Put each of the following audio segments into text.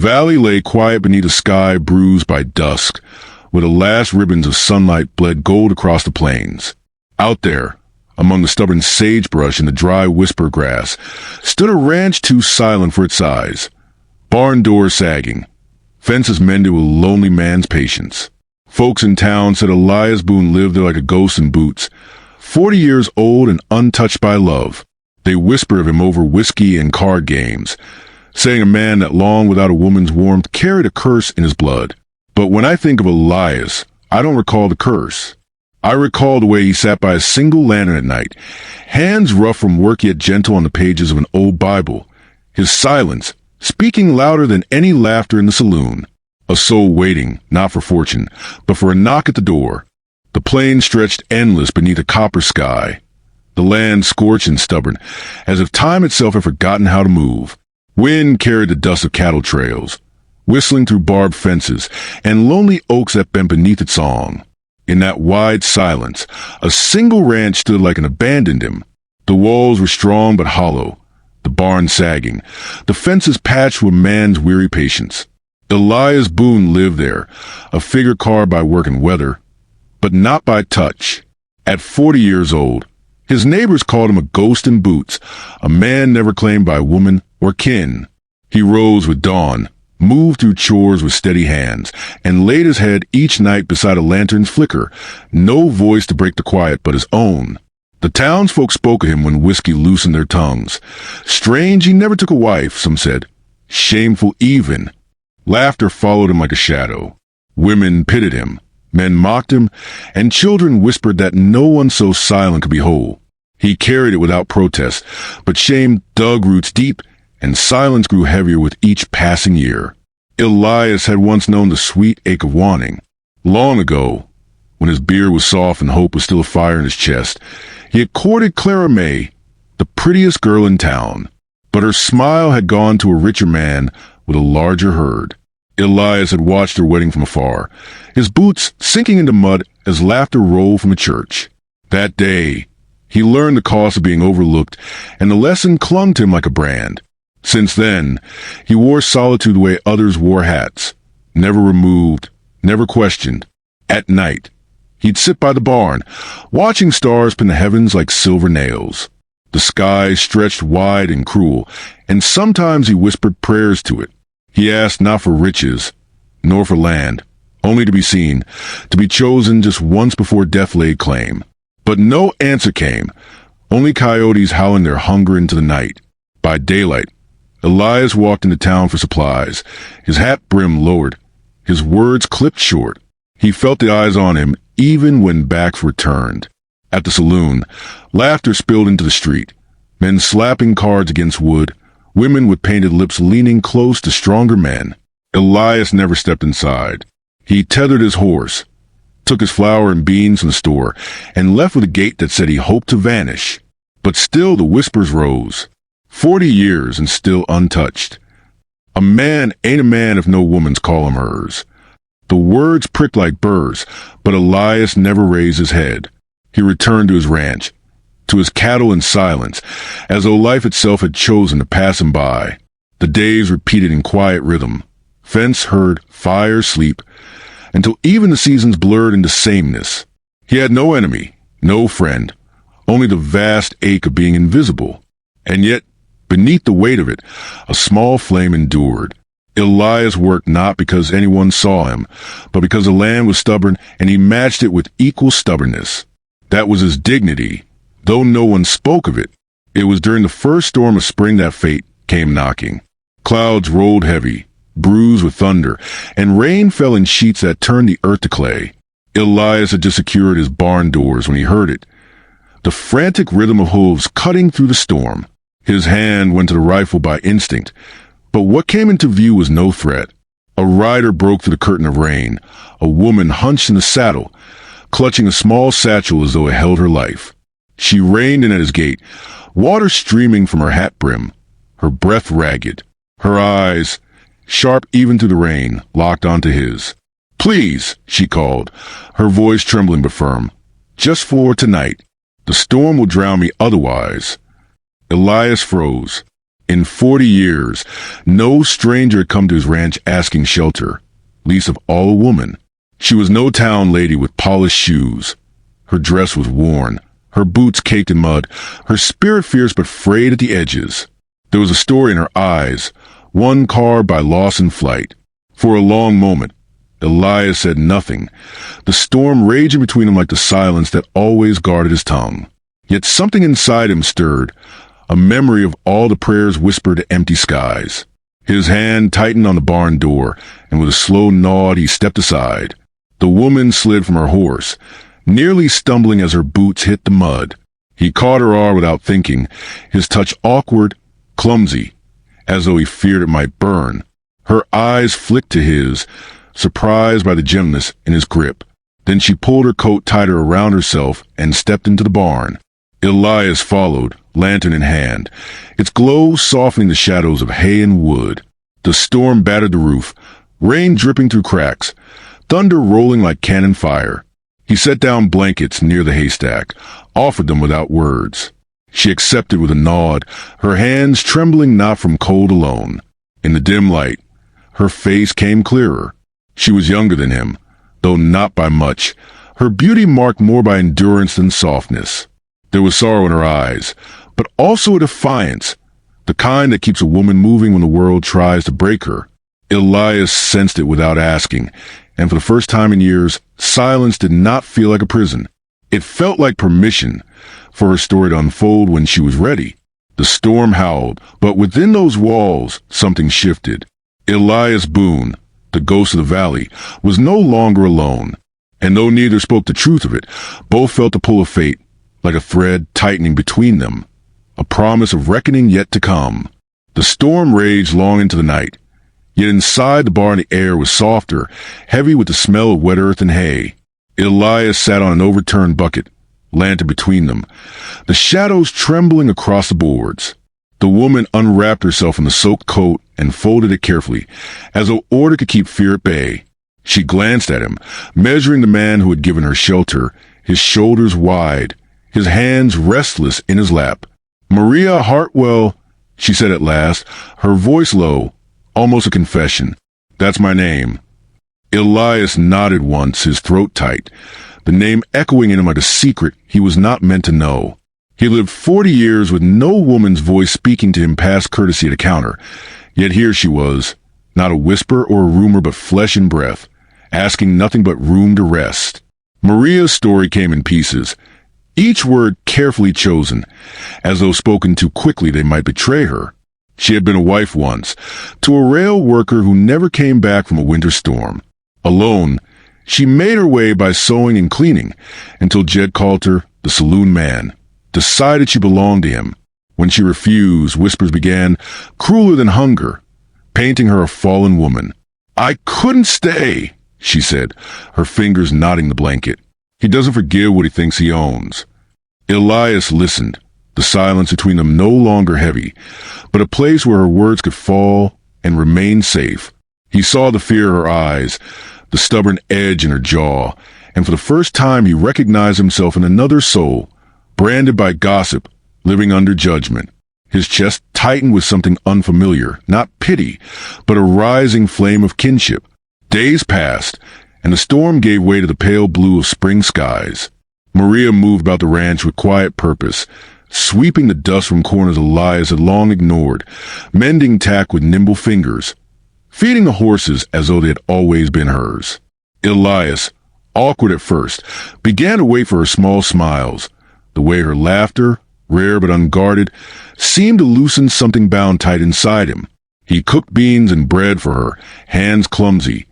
valley lay quiet beneath a sky bruised by dusk, where the last ribbons of sunlight bled gold across the plains. Out there, among the stubborn sagebrush and the dry whisper grass, stood a ranch too silent for its size. Barn doors sagging, fences mended with a lonely man's patience. Folks in town said Elias Boone lived there like a ghost in boots, 40 years old and untouched by love. They whispered of him over whiskey and card games, saying a man that long without a woman's warmth carried a curse in his blood. But when I think of Elias, I don't recall the curse. I recall the way he sat by a single lantern at night, hands rough from work yet gentle on the pages of an old Bible. His silence, speaking louder than any laughter in the saloon. A soul waiting, not for fortune, but for a knock at the door. The plains stretched endless beneath a copper sky. The land scorched and stubborn, as if time itself had forgotten how to move. Wind carried the dust of cattle trails, whistling through barbed fences and lonely oaks that bent beneath its song. In that wide silence, a single ranch stood like an abandoned him. The walls were strong but hollow, the barn sagging, the fences patched with man's weary patience. Elias Boone lived there, a figure carved by work and weather, but not by touch. At 40 years old, his neighbors called him a ghost in boots, a man never claimed by woman or kin. He rose with dawn, moved through chores with steady hands, and laid his head each night beside a lantern's flicker, no voice to break the quiet but his own. The townsfolk spoke of him when whiskey loosened their tongues. Strange he never took a wife, some said. Shameful even. Laughter followed him like a shadow. Women pitied him, men mocked him, and children whispered that no one so silent could be whole. He carried it without protest, but shame dug roots deep, and silence grew heavier with each passing year. Elias had once known the sweet ache of wanting. Long ago, when his beard was soft and hope was still afire in his chest, he had courted Clara May, the prettiest girl in town. But her smile had gone to a richer man with a larger herd. Elias had watched her wedding from afar, his boots sinking into mud as laughter rolled from a church. That day, he learned the cost of being overlooked, and the lesson clung to him like a brand. Since then, he wore solitude the way others wore hats, never removed, never questioned. At night, he'd sit by the barn, watching stars pin the heavens like silver nails. The sky stretched wide and cruel, and sometimes he whispered prayers to it. He asked not for riches, nor for land, only to be seen, to be chosen just once before death laid claim. But no answer came, only coyotes howling their hunger into the night. By daylight, Elias walked into town for supplies, his hat brim lowered, his words clipped short. He felt the eyes on him even when backs were turned. At the saloon, laughter spilled into the street, men slapping cards against wood, women with painted lips leaning close to stronger men. Elias never stepped inside. He tethered his horse, took his flour and beans from the store, and left with a gait that said he hoped to vanish. But still the whispers rose. 40 years and still untouched. A man ain't a man if no woman's call him hers. The words pricked like burrs, but Elias never raised his head. He returned to his ranch, to his cattle in silence, as though life itself had chosen to pass him by. The days repeated in quiet rhythm. Fence, herd, fire, sleep, until even the seasons blurred into sameness. He had no enemy, no friend, only the vast ache of being invisible. And yet, beneath the weight of it, a small flame endured. Elias worked not because anyone saw him, but because the land was stubborn and he matched it with equal stubbornness. That was his dignity, though no one spoke of it. It was during the first storm of spring that fate came knocking. Clouds rolled heavy, bruised with thunder, and rain fell in sheets that turned the earth to clay. Elias had just secured his barn doors when he heard it, the frantic rhythm of hooves cutting through the storm. His hand went to the rifle by instinct, but what came into view was no threat. A rider broke through the curtain of rain, a woman hunched in the saddle, clutching a small satchel as though it held her life. She reined in at his gate, water streaming from her hat brim, her breath ragged, her eyes, sharp even through the rain, locked onto his. "Please," she called, her voice trembling but firm. "Just for tonight. The storm will drown me otherwise." Elias froze. In 40 years, no stranger had come to his ranch asking shelter, least of all a woman. She was no town lady with polished shoes. Her dress was worn, her boots caked in mud, her spirit fierce but frayed at the edges. There was a story in her eyes, one carved by loss and flight. For a long moment, Elias said nothing, the storm raging between them like the silence that always guarded his tongue. Yet something inside him stirred, a memory of all the prayers whispered to empty skies. His hand tightened on the barn door, and with a slow nod he stepped aside. The woman slid from her horse, nearly stumbling as her boots hit the mud. He caught her arm without thinking, his touch awkward, clumsy, as though he feared it might burn. Her eyes flicked to his, surprised by the gentleness in his grip. Then she pulled her coat tighter around herself and stepped into the barn. Elias followed, lantern in hand, its glow softening the shadows of hay and wood. The storm battered the roof, rain dripping through cracks, thunder rolling like cannon fire. He set down blankets near the haystack, offered them without words. She accepted with a nod, her hands trembling not from cold alone. In the dim light, her face came clearer. She was younger than him, though not by much, her beauty marked more by endurance than softness. There was sorrow in her eyes, but also a defiance, the kind that keeps a woman moving when the world tries to break her. Elias sensed it without asking, and for the first time in years, silence did not feel like a prison. It felt like permission for her story to unfold when she was ready. The storm howled, but within those walls, something shifted. Elias Boone, the ghost of the valley, was no longer alone, and though neither spoke the truth of it, both felt the pull of fate, like a thread tightening between them, a promise of reckoning yet to come. The storm raged long into the night, yet inside the barn the air was softer, heavy with the smell of wet earth and hay. Elias sat on an overturned bucket, lantern between them, the shadows trembling across the boards. The woman unwrapped herself in the soaked coat and folded it carefully, as though order could keep fear at bay. She glanced at him, measuring the man who had given her shelter, his shoulders wide, his hands restless in his lap. "Maria Hartwell," she said at last, her voice low, almost a confession. "That's my name." Elias nodded once, his throat tight, the name echoing in him like a secret he was not meant to know. He lived 40 years with no woman's voice speaking to him past courtesy at a counter, yet here she was, not a whisper or a rumor but flesh and breath, asking nothing but room to rest. Maria's story came in pieces, each word carefully chosen, as though spoken too quickly they might betray her. She had been a wife once, to a rail worker who never came back from a winter storm. Alone, she made her way by sewing and cleaning, until Jed called her the saloon man, decided she belonged to him. When she refused, whispers began, crueler than hunger, painting her a fallen woman. "I couldn't stay," she said, her fingers knotting the blanket. "He doesn't forgive what he thinks he owns." Elias listened, the silence between them no longer heavy, but a place where her words could fall and remain safe. He saw the fear in her eyes, the stubborn edge in her jaw, and for the first time he recognized himself in another soul, branded by gossip, living under judgment. His chest tightened with something unfamiliar, not pity, but a rising flame of kinship. Days passed, and the storm gave way to the pale blue of spring skies. Maria moved about the ranch with quiet purpose, sweeping the dust from corners Elias had long ignored, mending tack with nimble fingers, feeding the horses as though they had always been hers. Elias, awkward at first, began to wait for her small smiles, the way her laughter, rare but unguarded, seemed to loosen something bound tight inside him. He cooked beans and bread for her, hands clumsy,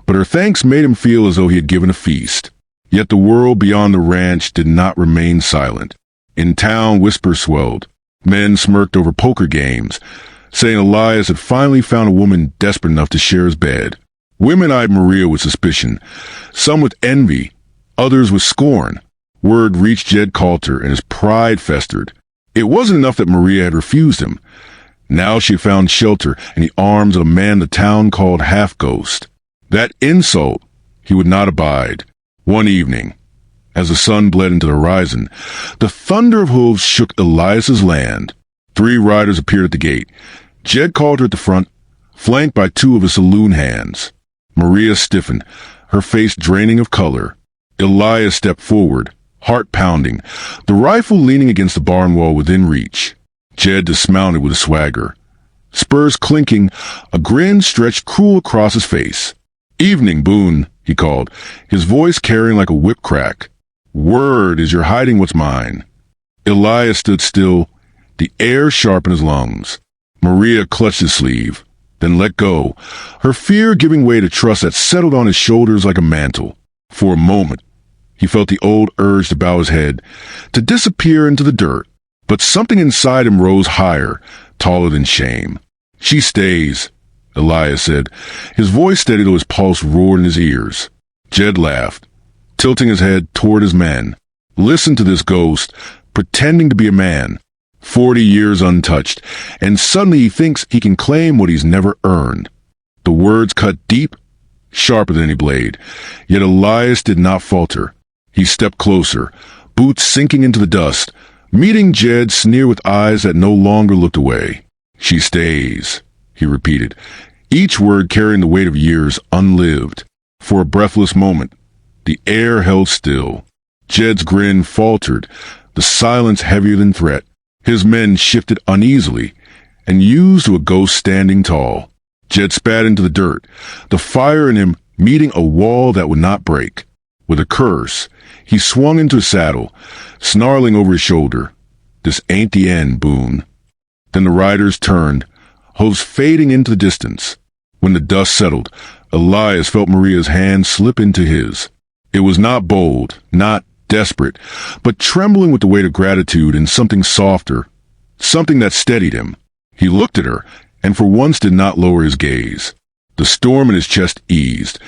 but her thanks made him feel as though he had given a feast. Yet the world beyond the ranch did not remain silent. In town, whispers swelled. Men smirked over poker games, saying Elias had finally found a woman desperate enough to share his bed. Women eyed Maria with suspicion, some with envy, others with scorn. Word reached Jed Coulter, and his pride festered. It wasn't enough that Maria had refused him. Now she had found shelter in the arms of a man the town called half-ghost. That insult he would not abide. One evening, as the sun bled into the horizon, the thunder of hooves shook Elias's land. 3 riders appeared at the gate. Jed called her at the front, flanked by 2 of his saloon hands. Maria stiffened, her face draining of color. Elias stepped forward, heart pounding, the rifle leaning against the barn wall within reach. Jed dismounted with a swagger. Spurs clinking, a grin stretched cruel across his face. "Evening, Boone," he called, his voice carrying like a whip crack. "Word is you're hiding what's mine." Elias stood still, the air sharp in his lungs. Maria clutched his sleeve, then let go, her fear giving way to trust that settled on his shoulders like a mantle. For a moment, he felt the old urge to bow his head, to disappear into the dirt. But something inside him rose higher, taller than shame. "She stays," Elias said, his voice steady though his pulse roared in his ears. Jed laughed, tilting his head toward his men. Listen to this ghost, pretending to be a man. 40 years untouched, and suddenly he thinks he can claim what he's never earned. The words cut deep, sharper than any blade, yet Elias did not falter. He stepped closer, boots sinking into the dust, meeting Jed's sneer with eyes that no longer looked away. "She stays," he repeated, each word carrying the weight of years unlived. For a breathless moment, the air held still. Jed's grin faltered, the silence heavier than threat. His men shifted uneasily, and used to a ghost standing tall. Jed spat into the dirt, the fire in him meeting a wall that would not break. With a curse, he swung into his saddle, snarling over his shoulder, "This ain't the end, Boone." Then the riders turned, hooves fading into the distance. When the dust settled, Elias felt Maria's hand slip into his. It was not bold, not desperate, but trembling with the weight of gratitude and something softer, something that steadied him. He looked at her, and for once did not lower his gaze. The storm in his chest eased,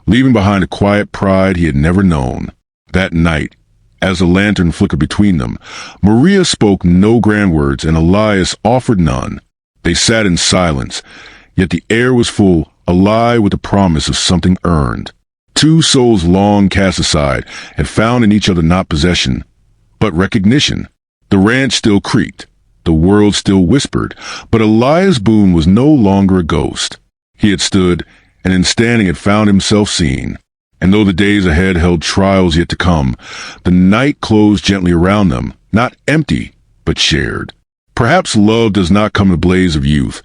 leaving behind a quiet pride he had never known. That night, as the lantern flickered between them, Maria spoke no grand words and Elias offered none. They sat in silence, yet the air was full, alive with the promise of something earned. 2 souls long cast aside had found in each other not possession, but recognition. The ranch still creaked, the world still whispered, but Elias Boone was no longer a ghost. He had stood, and in standing had found himself seen. And though the days ahead held trials yet to come, the night closed gently around them, not empty, but shared. Perhaps love does not come in the blaze of youth,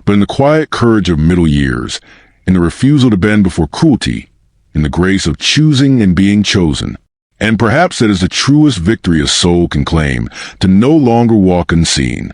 but in the quiet courage of middle years, in the refusal to bend before cruelty, in the grace of choosing and being chosen. And perhaps that is the truest victory a soul can claim, to no longer walk unseen,